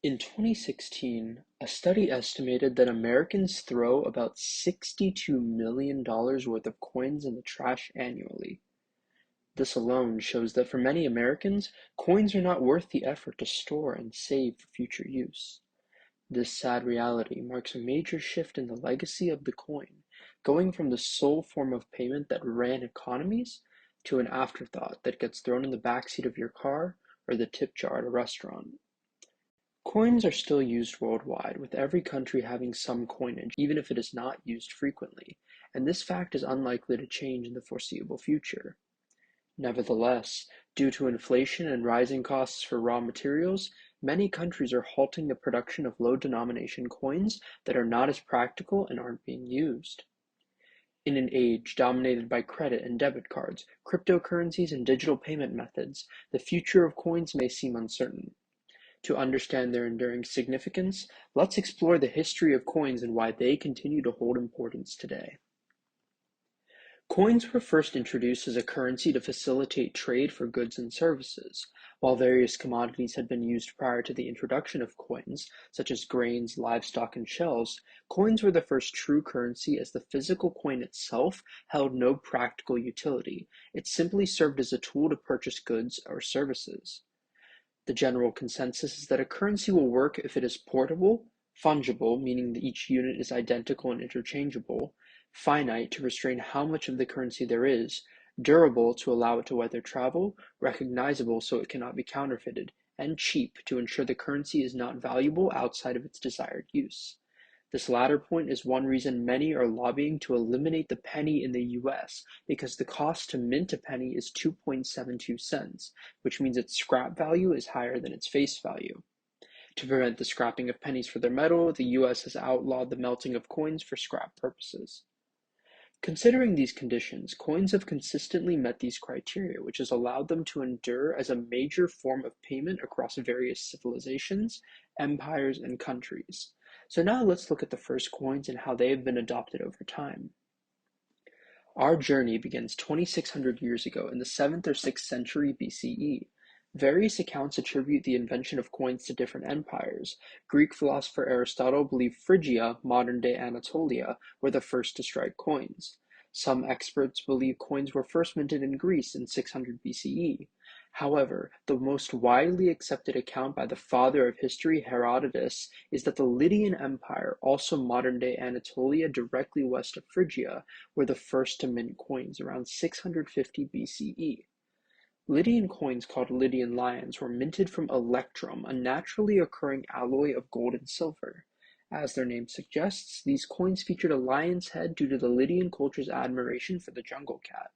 In 2016, a study estimated that Americans throw about $62 million worth of coins in the trash annually. This alone shows that for many Americans, coins are not worth the effort to store and save for future use. This sad reality marks a major shift in the legacy of the coin, going from the sole form of payment that ran economies to an afterthought that gets thrown in the backseat of your car or the tip jar at a restaurant. Coins are still used worldwide, with every country having some coinage, even if it is not used frequently, and this fact is unlikely to change in the foreseeable future. Nevertheless, due to inflation and rising costs for raw materials, many countries are halting the production of low-denomination coins that are not as practical and aren't being used. In an age dominated by credit and debit cards, cryptocurrencies, and digital payment methods, the future of coins may seem uncertain. To understand their enduring significance, let's explore the history of coins and why they continue to hold importance today. Coins were first introduced as a currency to facilitate trade for goods and services. While various commodities had been used prior to the introduction of coins, such as grains, livestock, and shells, coins were the first true currency as the physical coin itself held no practical utility. It simply served as a tool to purchase goods or services. The general consensus is that a currency will work if it is portable, fungible, meaning that each unit is identical and interchangeable, finite to restrain how much of the currency there is, durable to allow it to weather travel, recognizable so it cannot be counterfeited, and cheap to ensure the currency is not valuable outside of its desired use. This latter point is one reason many are lobbying to eliminate the penny in the US, because the cost to mint a penny is 2.72 cents, which means its scrap value is higher than its face value. To prevent the scrapping of pennies for their metal, the US has outlawed the melting of coins for scrap purposes. Considering these conditions, coins have consistently met these criteria, which has allowed them to endure as a major form of payment across various civilizations, empires, and countries. So now let's look at the first coins and how they have been adopted over time. Our journey begins 2,600 years ago in the 7th or 6th century BCE. Various accounts attribute the invention of coins to different empires. Greek philosopher Aristotle believed Phrygia, modern-day Anatolia, were the first to strike coins. Some experts believe coins were first minted in Greece in 600 BCE. However, the most widely accepted account by the father of history, Herodotus, is that the Lydian Empire, also modern-day Anatolia directly west of Phrygia, were the first to mint coins around 650 BCE. Lydian coins called Lydian lions were minted from electrum, a naturally occurring alloy of gold and silver. As their name suggests, these coins featured a lion's head due to the Lydian culture's admiration for the jungle cat.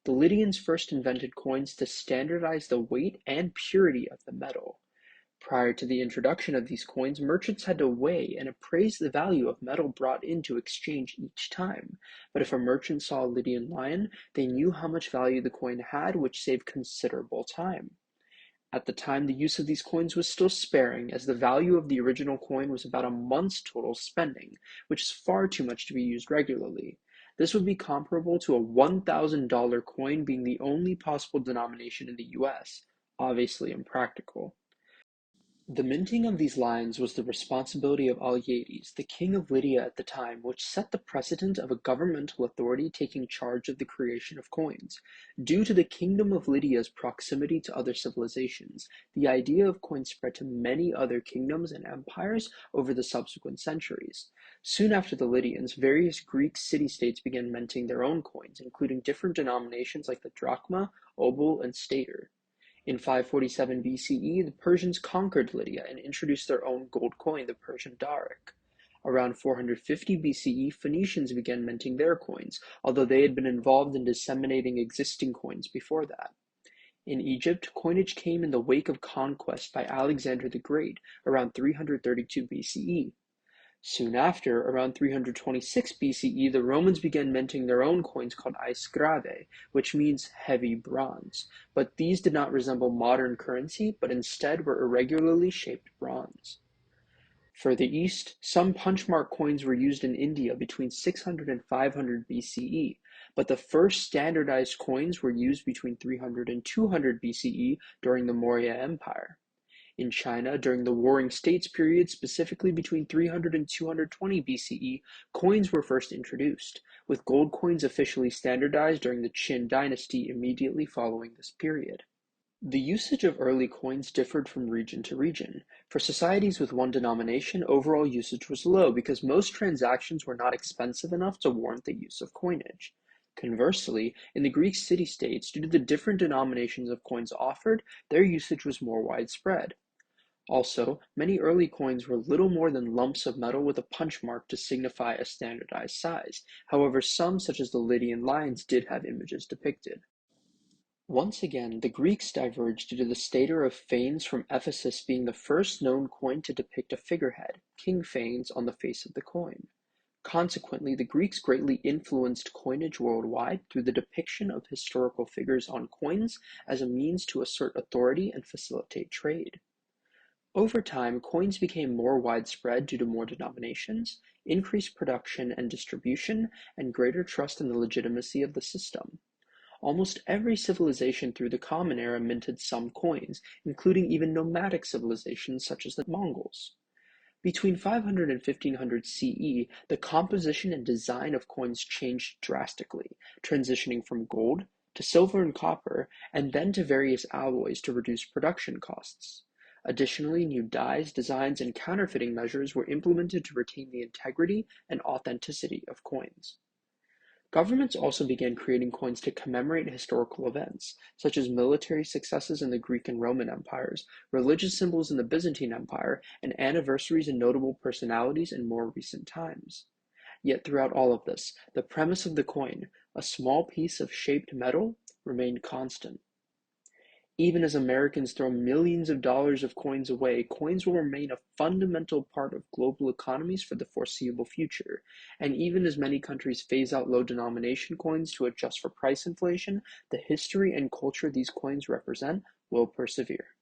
The Lydians first invented coins to standardize the weight and purity of the metal. Prior to the introduction of these coins, merchants had to weigh and appraise the value of metal brought in to exchange each time. But if a merchant saw a Lydian lion, they knew how much value the coin had, which saved considerable time. At the time, the use of these coins was still sparing, as the value of the original coin was about a month's total spending, which is far too much to be used regularly. This would be comparable to a $1,000 coin being the only possible denomination in the US. Obviously impractical. The minting of these lions was the responsibility of Alyattes, the king of Lydia at the time, which set the precedent of a governmental authority taking charge of the creation of coins. Due to the kingdom of Lydia's proximity to other civilizations, the idea of coins spread to many other kingdoms and empires over the subsequent centuries. Soon after the Lydians, various Greek city-states began minting their own coins, including different denominations like the drachma, obol, and stater. In 547 BCE, the Persians conquered Lydia and introduced their own gold coin, the Persian daric. Around 450 BCE, Phoenicians began minting their coins, although they had been involved in disseminating existing coins before that. In Egypt, coinage came in the wake of conquest by Alexander the Great around 332 BCE. Soon after, around 326 BCE, the Romans began minting their own coins called "aes grave", which means heavy bronze, but these did not resemble modern currency, but instead were irregularly shaped bronze. Further east, some punchmark coins were used in India between 600 and 500 BCE, but the first standardized coins were used between 300 and 200 BCE during the Maurya Empire. In China, during the Warring States period, specifically between 300 and 220 BCE, coins were first introduced, with gold coins officially standardized during the Qin dynasty immediately following this period. The usage of early coins differed from region to region. For societies with one denomination, overall usage was low because most transactions were not expensive enough to warrant the use of coinage. Conversely, in the Greek city-states, due to the different denominations of coins offered, their usage was more widespread. Also, many early coins were little more than lumps of metal with a punch mark to signify a standardized size. However, some, such as the Lydian lions, did have images depicted. Once again, the Greeks diverged due to the stater of Phanes from Ephesus being the first known coin to depict a figurehead, King Phanes, on the face of the coin. Consequently, the Greeks greatly influenced coinage worldwide through the depiction of historical figures on coins as a means to assert authority and facilitate trade. Over time, coins became more widespread due to more denominations, increased production and distribution, and greater trust in the legitimacy of the system. Almost every civilization through the Common Era minted some coins, including even nomadic civilizations such as the Mongols. Between 500 and 1500 CE, the composition and design of coins changed drastically, transitioning from gold to silver and copper, and then to various alloys to reduce production costs. Additionally, new dyes, designs, and counterfeiting measures were implemented to retain the integrity and authenticity of coins. Governments also began creating coins to commemorate historical events, such as military successes in the Greek and Roman empires, religious symbols in the Byzantine Empire, and anniversaries and notable personalities in more recent times. Yet throughout all of this, the premise of the coin, a small piece of shaped metal, remained constant. Even as Americans throw millions of dollars of coins away, coins will remain a fundamental part of global economies for the foreseeable future. And even as many countries phase out low denomination coins to adjust for price inflation, the history and culture these coins represent will persevere.